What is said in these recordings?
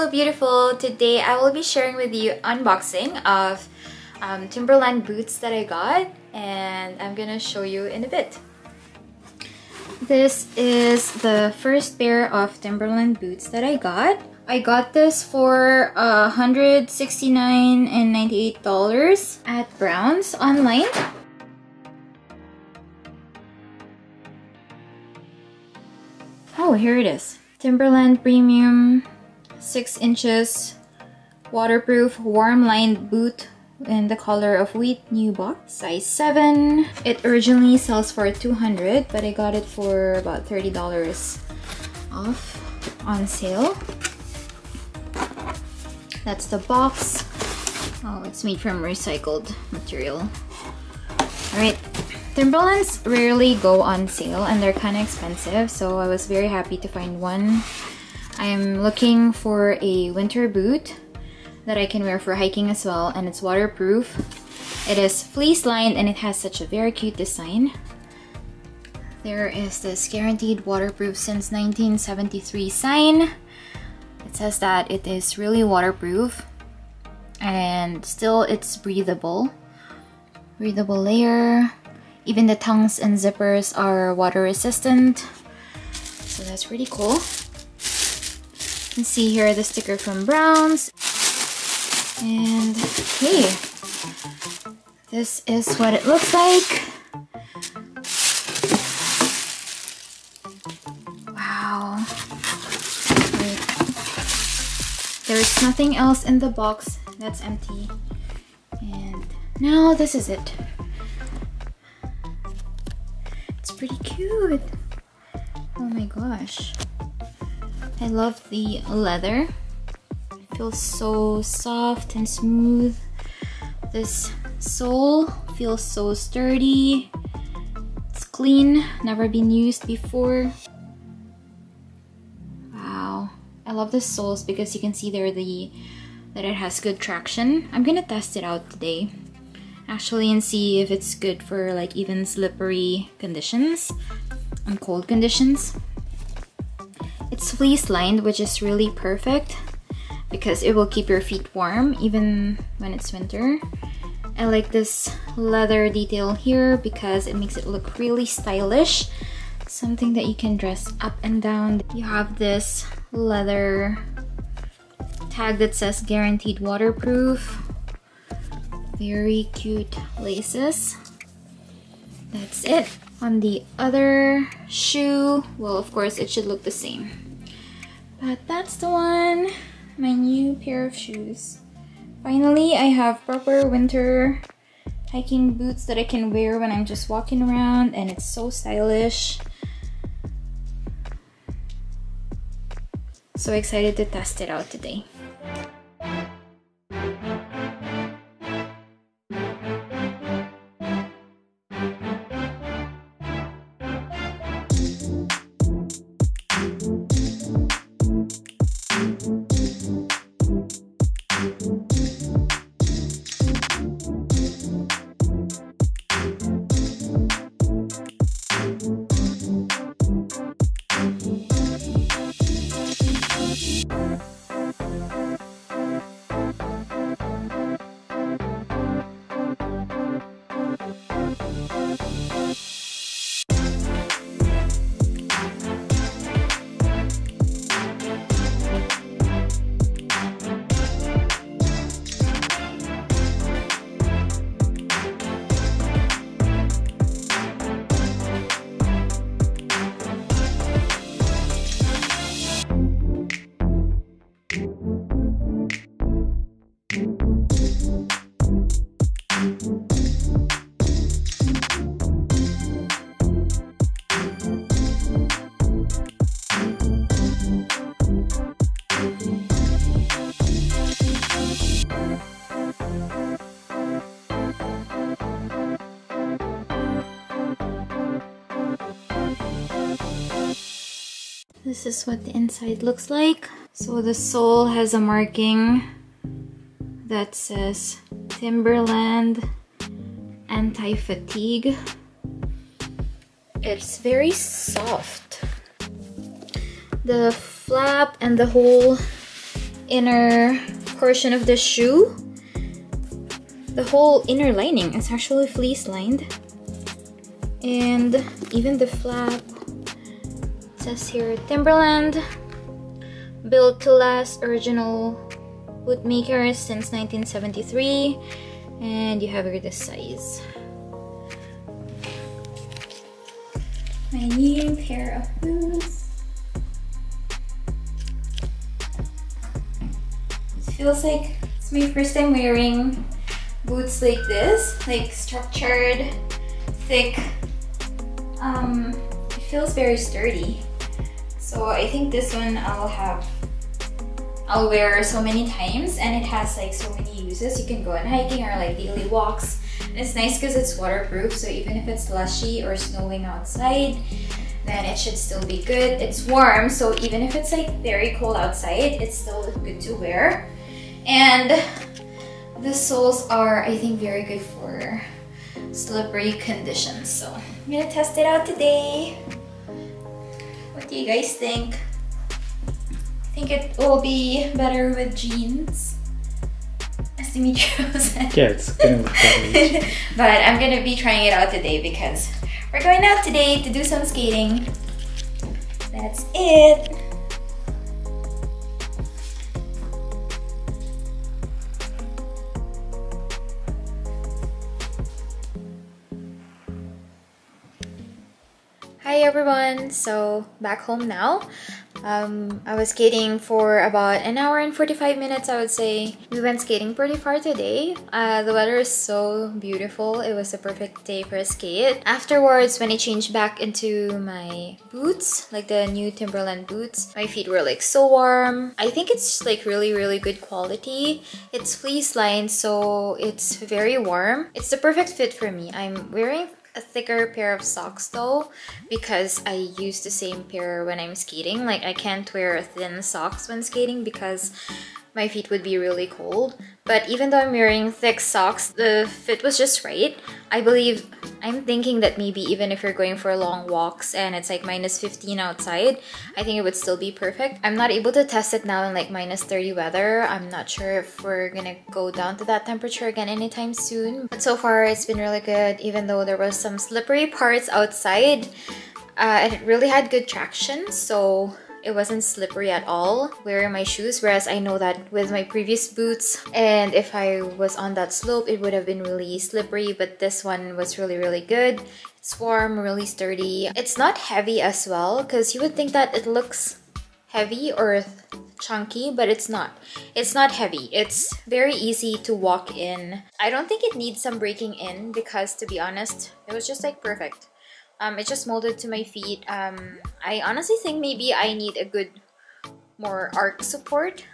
Hello beautiful! Today I will be sharing with you unboxing of Timberland boots that I got, and I'm gonna show you in a bit. This is the first pair of Timberland boots that I got. I got this for $169.98 at Browns online. Oh, here it is. Timberland Premium 6 inches waterproof warm lined boot in the color of wheat Nubuck, size 7. It originally sells for $200, but I got it for about $30 off on sale. That's the box. Oh, it's made from recycled material. Alright, Timberlands rarely go on sale and they're kind of expensive, so I was very happy to find one. I'm looking for a winter boot that I can wear for hiking as well, and it's waterproof. It is fleece-lined and it has such a very cute design. There is this guaranteed waterproof since 1973 sign. It says that it is really waterproof and still it's breathable. Breathable layer. Even the tongues and zippers are water resistant. So that's pretty cool. You can see here the sticker from Browns. And okay, this is what it looks like. Wow. Wait. There's nothing else in the box. That's empty. And now this is it. It's pretty cute. Oh my gosh. I love the leather. It feels so soft and smooth. This sole feels so sturdy. It's clean, never been used before. Wow. I love the soles because you can see there that it has good traction. I'm gonna test it out today actually and see if it's good for like even slippery conditions and cold conditions. It's fleece lined, which is really perfect because it will keep your feet warm even when it's winter. I like this leather detail here because it makes it look really stylish. Something that you can dress up and down. You have this leather tag that says guaranteed waterproof. Very cute laces. That's it. On the other shoe, well, of course it should look the same. But that's the one. My new pair of shoes. Finally, I have proper winter hiking boots that I can wear when I'm just walking around, and it's so stylish. So excited to test it out today. This is what the inside looks like. So the sole has a marking that says Timberland Anti-Fatigue. It's very soft. The flap and the whole inner portion of the shoe, the whole inner lining is actually fleece lined. And even the flap says here Timberland, built to last, original bootmakers since 1973. And you have here the size. My new pair of boots. It feels like it's my first time wearing boots like this, like structured, thick. It feels very sturdy. So I think this one I'll wear so many times, and it has like so many uses. You can go on hiking or like daily walks. And it's nice because it's waterproof, so even if it's slushy or snowing outside, then it should still be good. It's warm, so even if it's like very cold outside, it's still good to wear. And the soles are, I think, very good for slippery conditions. So I'm gonna test it out today. What do you guys think? I think it will be better with jeans, as Dimitri said. Yeah, it's gonna look better. But I'm gonna be trying it out today because we're going out today to do some skating. That's it. Hi everyone, so back home now. I was skating for about an hour and 45 minutes, I would say. We went skating pretty far today. The weather is so beautiful. It was a perfect day for a skate. Afterwards, when I changed back into my boots, like the new Timberland boots, my feet were like so warm. I think it's like really good quality. It's fleece lined, so it's very warm. It's the perfect fit for me. I'm wearing a thicker pair of socks though, because I use the same pair when I'm skating. Like I can't wear thin socks when skating because my feet would be really cold. But even though I'm wearing thick socks, the fit was just right. I'm thinking that maybe even if you're going for long walks and it's like -15 outside, I think it would still be perfect. I'm not able to test it now in like -30 weather. I'm not sure if we're gonna go down to that temperature again anytime soon. But so far it's been really good, even though there was some slippery parts outside. And it really had good traction, so it wasn't slippery at all wearing my shoes, whereas I know that with my previous boots, and if I was on that slope, it would have been really slippery, but this one was really good. It's warm, really sturdy. It's not heavy as well, because you would think that it looks heavy or chunky, but it's not. It's not heavy. It's very easy to walk in. I don't think it needs some breaking in because, to be honest, it was just like perfect. It just molded to my feet. I honestly think maybe I need a good, more arch support,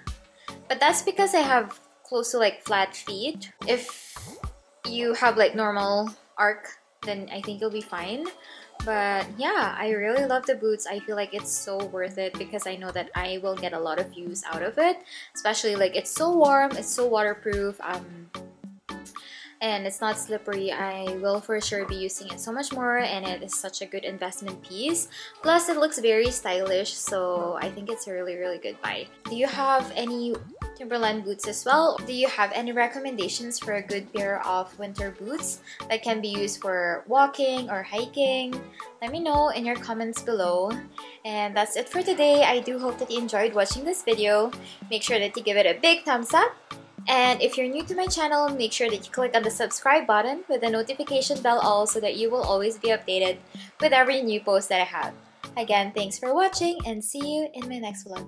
but that's because I have close to like flat feet. If you have like normal arch, then I think you'll be fine. But yeah, I really love the boots. I feel like it's so worth it because I know that I will get a lot of use out of it, especially like it's so warm, it's so waterproof. And it's not slippery. I will for sure be using it so much more, and it is such a good investment piece. Plus, it looks very stylish, so I think it's a really good buy. Do you have any Timberland boots as well? Do you have any recommendations for a good pair of winter boots that can be used for walking or hiking? Let me know in your comments below. And that's it for today. I do hope that you enjoyed watching this video. Make sure that you give it a big thumbs up. And if you're new to my channel, make sure that you click on the subscribe button with the notification bell all so that you will always be updated with every new post that I have. Again, thanks for watching and see you in my next vlog.